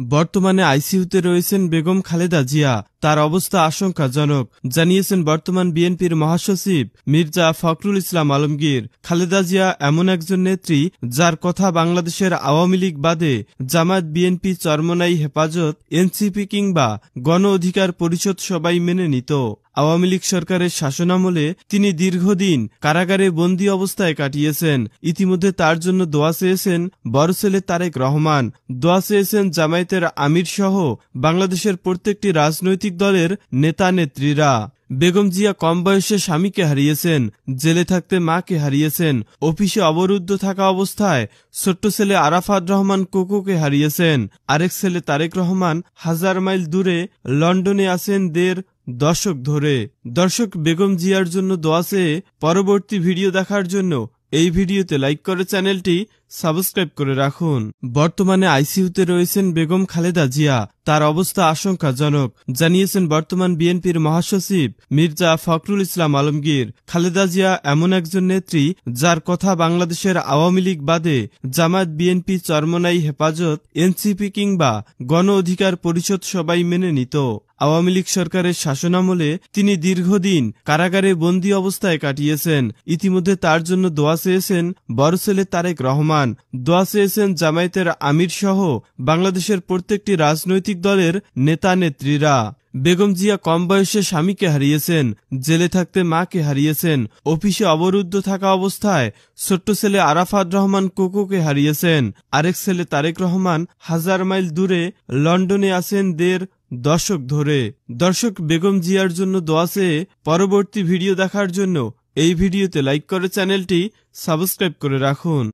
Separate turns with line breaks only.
বর্তমানে আইসিইউতে রয়েছেন বেগম খালেদা জিয়া। তার অবস্থা আশঙ্কাজনক জানিয়েছেন বর্তমান বিএনপির মহাসচিব মির্জা ফখরুল ইসলাম আলমগীর। খালেদা জিয়া এমন একজন নেত্রী যার কথা বাংলাদেশের আওয়ামী লীগ বাদে জামায়াত, বিএনপি, চরমোনাই, হেফাজত, এনসিপি কিংবা গণ অধিকার পরিষদ সবাই মেনে নিত। আওয়ামী লীগ সরকারের শাসনামলে তিনি দীর্ঘদিন কারাগারে বন্দী অবস্থায় কাটিয়েছেন। ইতিমধ্যে তার জন্য দোয়া চেয়েছেন বড় ছেলে তারেক রহমান, দোয়া চেয়েছেন জামায়াতের আমির সহ বাংলাদেশের প্রত্যেকটি রাজনৈতিক দলের নেতা নেত্রীরা। বেগম জিয়া কম বয়সে স্বামীকে হারিয়েছেন, জেলে থাকতে মাকে হারিয়েছেন, অফিসে অবরুদ্ধ থাকা অবস্থায় ছোট্ট ছেলে আরাফাত রহমান কোকোকে হারিয়েছেন। আরেক ছেলে তারেক রহমান হাজার মাইল দূরে লন্ডনে আছেন দেড় দশক ধরে। দর্শক, বেগম জিয়ার জন্য দোয়া চেয়ে পরবর্তী ভিডিও দেখার জন্য এই ভিডিওতে লাইক করে চ্যানেলটি সাবস্ক্রাইব করে রাখুন। বর্তমানে আইসিইউতে রয়েছেন বেগম খালেদা জিয়া। তার অবস্থা আশঙ্কাজনক জানিয়েছেন বর্তমান বিএনপির মহাসচিব মির্জা ফখরুল ইসলাম আলমগীর। খালেদা জিয়া এমন একজন নেত্রী যার কথা বাংলাদেশের আওয়ামী লীগ বাদে জামায়াত, বিএনপি, চরমোনাই, হেফাজত, এনসিপি কিংবা গণ অধিকার পরিষদ সবাই মেনে নিত। আওয়ামী লীগ সরকারের শাসনামলে তিনি দীর্ঘদিন কারাগারে বন্দী অবস্থায় কাটিয়েছেন। ইতিমধ্যে তার জন্য দোয়া চেয়েছেন বড় ছেলে তারেক রহমান, দোয়া চেয়েছেন জামায়াতের আমির সহ বাংলাদেশের প্রত্যেকটি রাজনৈতিক দলের নেতা নেত্রীরা। বেগম জিয়া কম বয়সে স্বামীকে হারিয়েছেন, জেলে থাকতে মাকে হারিয়েছেন, অফিসে অবরুদ্ধ থাকা অবস্থায় ছোট্ট ছেলে আরাফাত রহমান কোকোকে হারিয়েছেন। আরেক ছেলে তারেক রহমান হাজার মাইল দূরে লন্ডনে আছেন দেড় দশক ধরে। দর্শক, বেগম জিয়ার জন্য দোয়া চেয়ে পরবর্তী ভিডিও দেখার জন্য এই ভিডিওতে লাইক করে চ্যানেলটি সাবস্ক্রাইব করে রাখুন।